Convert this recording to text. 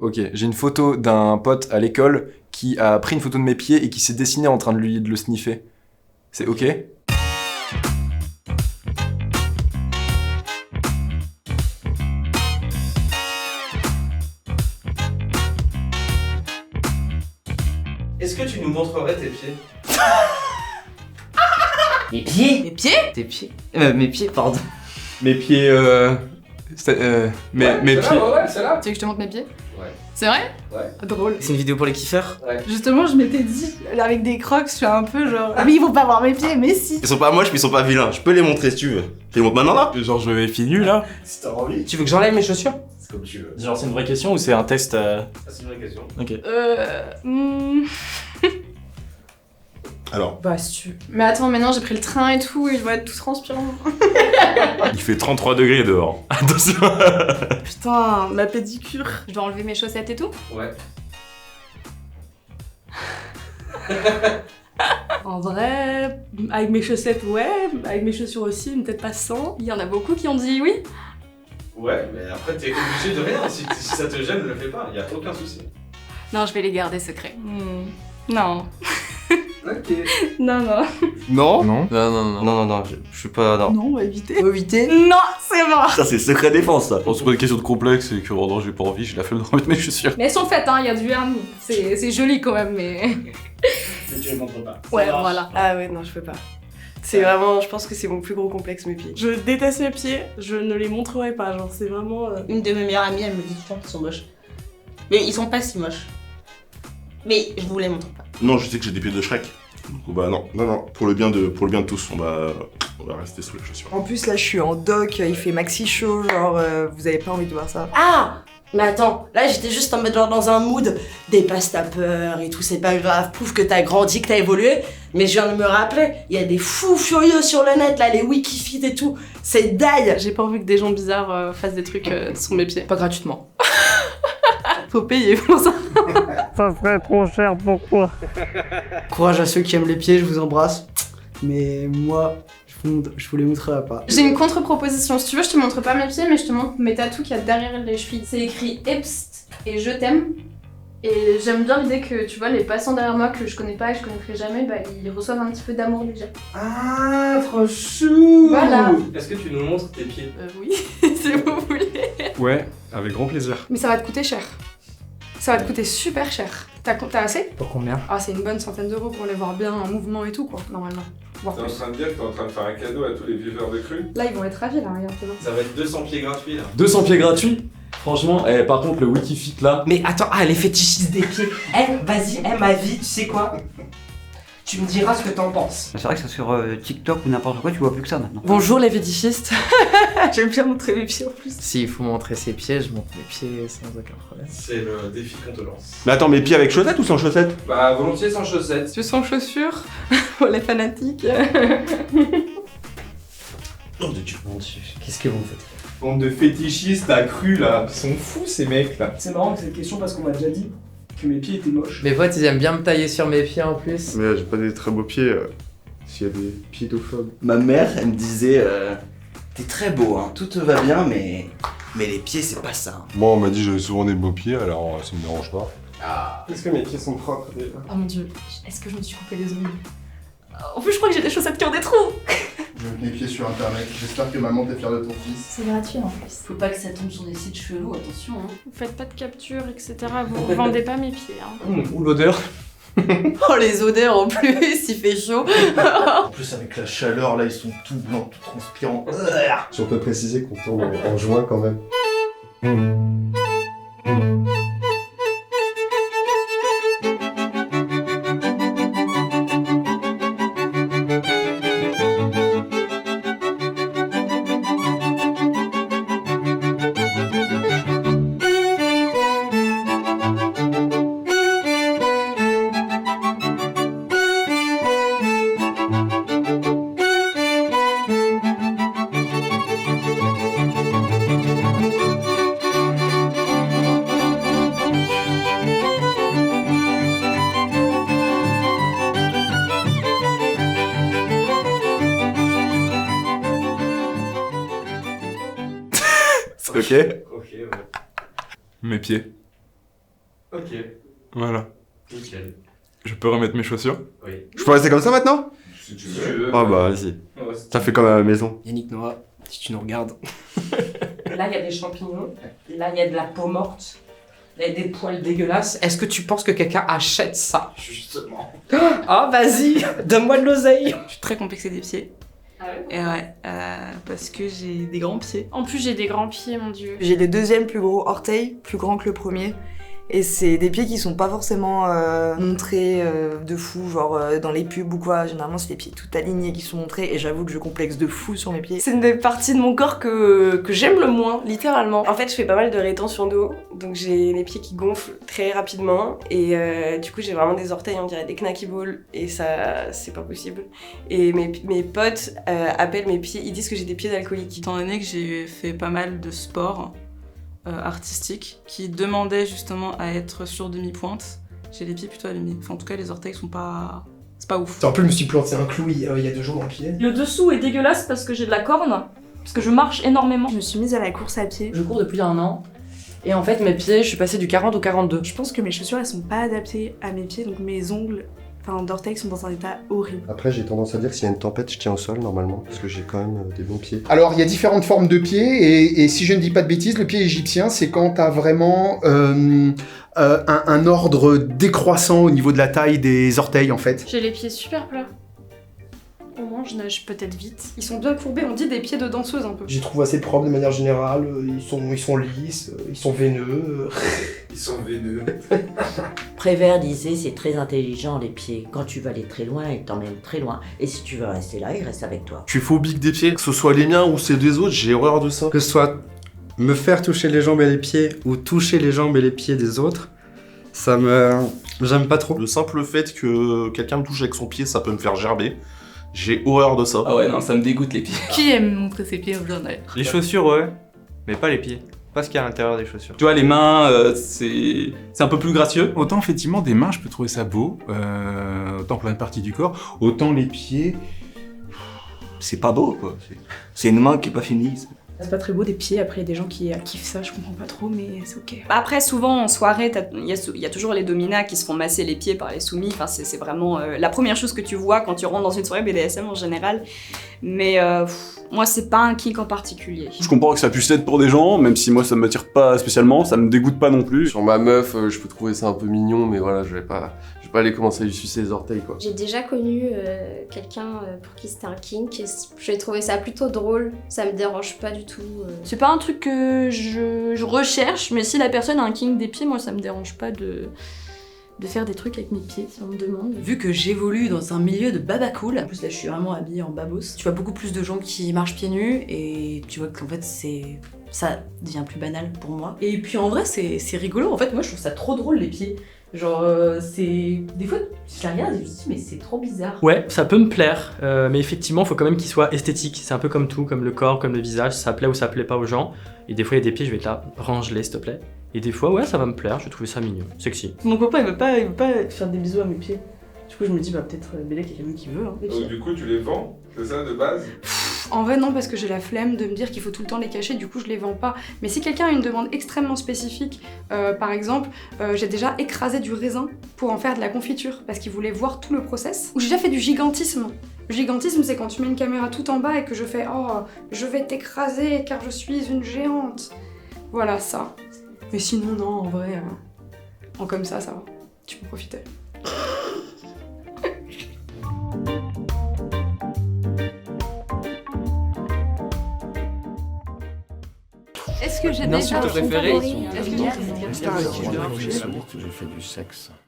Ok, j'ai une photo d'un pote à l'école qui a pris une photo de mes pieds et qui s'est dessiné en train de le sniffer. C'est ok? Est-ce que tu nous montrerais tes pieds? Mes pieds? Mes pieds? Tes pieds? Mes pieds, pardon. Mes pieds, mes pieds. Ouais, c'est là. Tu veux que je te montre mes pieds? Ouais. C'est vrai? Ouais. Drôle. C'est une vidéo pour les kiffeurs? Ouais. Justement, je m'étais dit, avec des crocs, je suis un peu genre. Ah, mais ils vont pas voir mes pieds, mais si! Ils sont pas moches, mais ils sont pas vilains. Je peux les montrer si tu veux. Je les montre maintenant là? Genre je vais fini là? Si t'as envie, Tu veux que j'enlève mes chaussures? c'est comme tu veux. Genre c'est une vraie question ou c'est un test C'est une vraie question. Ok. Alors, Bah, si tu. Mais attends, maintenant j'ai pris le train et tout, et je vais être tout transpirant. Il fait 33 degrés dehors. Attention. Putain, ma pédicure. Je dois enlever mes chaussettes et tout? Ouais. En vrai, avec mes chaussettes, ouais, avec mes chaussures aussi, mais peut-être pas sans. Il y en a beaucoup qui ont dit oui. Ouais, mais après t'es obligé de rien. Si ça te gêne, ne le fais pas. Y a aucun souci. Non, je vais les garder secrets. Non. Ok. Non, non. non? Non? Non, je suis pas. Non. Non, on va éviter. Faut éviter? Non, c'est mort. Ça, c'est secret défense ça. Bon, c'est pas une question de complexe, c'est que vraiment j'ai pas envie, j'ai la flemme de remettre mes chaussures. Mais elles sont faites, hein, il y a du vernis. C'est joli quand même, mais. Mais tu les montres pas. Ouais, voilà. Ah ouais, non, je peux pas. C'est vraiment, je pense que c'est mon plus gros complexe, mes pieds. Je déteste mes pieds, je ne les montrerai pas, genre c'est vraiment... Une de mes meilleures amies, elle me dit tout le temps qu'ils sont moches. Mais ils sont pas si moches. Mais je vous les montre pas. Non, je sais que j'ai des pieds de Shrek. Donc, bah non. Pour le bien de tous, on va rester sous les chaussures. En plus, là, je suis en doc, il fait maxi chaud, genre, vous avez pas envie de voir ça. Ah! Mais attends, là j'étais juste en mode genre dans un mood, dépasse ta peur et tout, c'est pas grave, prouve que t'as grandi, que t'as évolué. Mais je viens de me rappeler, il y a des fous furieux sur le net, là, les Wikifeet et tout, c'est daille. J'ai pas envie que des gens bizarres fassent des trucs sur mes pieds. Pas gratuitement. Faut payer pour ça. Ça serait trop cher, pourquoi? Courage à ceux qui aiment les pieds, je vous embrasse. Mais moi, je vous les montrerai pas. J'ai une contre-proposition. Si tu veux, je te montre pas mes pieds, mais je te montre mes tatous qu'il y a derrière les chevilles. C'est écrit Epst et je t'aime. Et j'aime bien l'idée que, tu vois, les passants derrière moi que je connais pas et que je connaîtrai jamais, bah ils reçoivent un petit peu d'amour déjà. Ah, trop chou. Voilà. Est-ce que tu nous montres tes pieds? Oui, si vous voulez. Ouais, avec grand plaisir. Mais ça va te coûter cher. Ça va te coûter super cher. T'as assez? Pour combien? Ah, c'est une bonne centaine d'euros pour les voir bien en mouvement et tout, quoi, normalement. Voire T'es en plus. train de dire que t'es en train de faire un cadeau à tous les viveurs de cru? Là, ils vont être ravis, là, regarde, c'est bon. Ça va être 200 pieds gratuits là. 200 pieds gratuits. Franchement, par contre le Wikifeet là. Mais attends, les fétichistes des pieds. Vas-y, ma vie, tu sais quoi? Tu me diras ce que t'en penses. C'est vrai que ça sur TikTok ou n'importe quoi, tu vois plus que ça maintenant. Bonjour les fétichistes. J'aime bien montrer mes pieds en plus. S'il faut montrer ses pieds, je montre mes pieds sans aucun problème. C'est le défi qu'on te lance. Mais attends, mes pieds avec chaussettes ou sans chaussettes? Bah, volontiers sans chaussettes. Tu sans chaussures? Pour les fanatiques. Non, de Dieu. Mon Dieu, qu'est-ce que vous me faites? Bande de fétichistes à cru là. Ils sont fous ces mecs là. C'est marrant que cette question parce qu'on m'a déjà dit que mes pieds étaient moches. Mes potes, ils aiment bien me tailler sur mes pieds en plus. Mais j'ai pas des très beaux pieds. S'il y a des piédophobes. Ma mère, elle me disait t'es très beau, hein, tout te va bien, mais les pieds, c'est pas ça. Moi, on m'a dit que j'avais souvent des beaux pieds, alors ça me dérange pas. Est-ce que mes pieds sont propres déjà? Oh mon dieu, est-ce que je me suis coupé les ongles? En plus, je crois que j'ai des chaussettes qui ont des trous! Je veux mes pieds sur internet, j'espère que maman t'est fière de ton fils. C'est gratuit en plus. Faut pas que ça tombe sur des sites chelous, attention hein. Vous faites pas de capture, etc. Vous vendez pas mes pieds, hein. Ou l'odeur. Oh, les odeurs en plus, il fait chaud. En plus, avec la chaleur, là, ils sont tout blancs, tout transpirants. Si on peut préciser qu'on tourne en juin quand même. Ok. Ok, ouais. Mes pieds. Ok, Voilà. nickel. Je peux remettre mes chaussures? Oui. Je peux rester comme ça maintenant? Si tu veux. Ah bah vas-y. Ouais, Ça fait comme à la maison. Yannick Noah, si tu nous regardes. Là, il y a des champignons. Là, il y a de la peau morte. Là, il y a des poils dégueulasses. Est-ce que tu penses que quelqu'un achète ça? Justement. Oh, vas-y, donne-moi de l'oseille. Je suis très complexée des pieds. Ah ouais? Et ouais, parce que j'ai des grands pieds. En plus, j'ai des grands pieds, mon dieu. J'ai le deuxième plus gros orteil, plus grand que le premier. Et c'est des pieds qui sont pas forcément montrés de fou, genre dans les pubs ou quoi. Généralement, c'est des pieds tout alignés qui sont montrés et j'avoue que je complexe de fou sur mes pieds. C'est une des parties de mon corps que j'aime le moins, littéralement. En fait, je fais pas mal de rétention d'eau, donc j'ai les pieds qui gonflent très rapidement et du coup, j'ai vraiment des orteils, on dirait des knacky balls et ça, c'est pas possible. Et mes potes appellent mes pieds, ils disent que j'ai des pieds d'alcoolique. Étant donné que j'ai fait pas mal de sport artistique qui demandait justement à être sur demi-pointe, j'ai les pieds plutôt alignés. Enfin, en tout cas, les orteils sont pas... c'est pas ouf. En plus, je me suis planté un clou il y a 2 jours dans le pied. Le dessous est dégueulasse parce que j'ai de la corne, parce que je marche énormément. Je me suis mise à la course à pied. Je cours depuis 1 an. Et en fait, mes pieds, je suis passée du 40 au 42. Je pense que mes chaussures, elles sont pas adaptées à mes pieds, donc mes ongles d'orteils sont dans un état horrible. Après, j'ai tendance à dire que s'il y a une tempête, je tiens au sol normalement, parce que j'ai quand même des bons pieds. Alors, il y a différentes formes de pieds, et si je ne dis pas de bêtises, le pied égyptien, c'est quand t'as vraiment un ordre décroissant au niveau de la taille des orteils, en fait. J'ai les pieds super plats. Au moins, je nage peut-être vite. Ils sont bien courbés, on dit des pieds de danseuse un peu. J'y trouve assez propre de manière générale. Ils sont lisses, ils sont veineux. Ils sont veineux. Prévert disait c'est très intelligent les pieds. Quand tu vas aller très loin, il t'emmène très loin. Et si tu veux rester là, il reste avec toi. Je suis phobique des pieds, que ce soit les miens ou ceux des autres, j'ai horreur de ça. Que ce soit me faire toucher les jambes et les pieds ou toucher les jambes et les pieds des autres, j'aime pas trop. Le simple fait que quelqu'un me touche avec son pied, ça peut me faire gerber. J'ai horreur de ça. Ah ouais, non, ça me dégoûte les pieds. Qui aime montrer ses pieds aux gens? Les chaussures, ouais, mais pas les pieds. Pas ce qu'il y a à l'intérieur des chaussures. Tu vois, les mains, c'est un peu plus gracieux. Autant effectivement des mains, je peux trouver ça beau, autant pour une partie du corps, autant les pieds. C'est pas beau, quoi. C'est une main qui est pas finie. C'est pas très beau des pieds, après il y a des gens qui kiffent ça, je comprends pas trop, mais c'est ok. Après, souvent en soirée, il y a toujours les dominas qui se font masser les pieds par les soumis, enfin c'est vraiment la première chose que tu vois quand tu rentres dans une soirée BDSM en général. Mais moi c'est pas un kink en particulier. Je comprends que ça puisse être pour des gens, même si moi ça m'attire pas spécialement, ça me dégoûte pas non plus. Sur ma meuf, je peux trouver ça un peu mignon, mais voilà, je vais pas aller commencer à lui sucer les orteils, quoi. J'ai déjà connu quelqu'un pour qui c'était un kink et j'ai trouvé ça plutôt drôle, ça me dérange pas du tout. C'est pas un truc que je recherche, mais si la personne a un kink des pieds, moi ça me dérange pas de faire des trucs avec mes pieds, si on me demande. Vu que j'évolue dans un milieu de baba cool, en plus là je suis vraiment habillée en babos, tu vois beaucoup plus de gens qui marchent pieds nus et tu vois qu'en fait ça devient plus banal pour moi. Et puis en vrai c'est rigolo, en fait moi je trouve ça trop drôle les pieds. Genre des fois je la regarde et je me dis mais c'est trop bizarre. Ouais, ça peut me plaire, mais effectivement faut quand même qu'il soit esthétique. C'est un peu comme tout, comme le corps, comme le visage, ça plaît ou ça plaît pas aux gens. Et des fois il y a des pieds, je vais être là, range-les s'il te plaît. Et des fois ouais ça va me plaire, je vais trouver ça mignon, sexy. Mon copain il veut pas faire des bisous à mes pieds. Du coup je me dis bah peut-être Bélec il y a quelqu'un qui veut hein, les pieds. Donc du coup tu les vends, c'est ça de base? En vrai non, parce que j'ai la flemme de me dire qu'il faut tout le temps les cacher, du coup je les vends pas. Mais si quelqu'un a une demande extrêmement spécifique, par exemple, j'ai déjà écrasé du raisin pour en faire de la confiture, parce qu'il voulait voir tout le process. Ou j'ai déjà fait du gigantisme. Le gigantisme c'est quand tu mets une caméra tout en bas et que je fais « Oh, je vais t'écraser car je suis une géante ». Voilà ça. Mais sinon non, en vrai, en comme ça va. Tu peux profiter. Est-ce que j'ai Non, déjà c'est ton préféré. Est-ce que J'ai fait du sexe.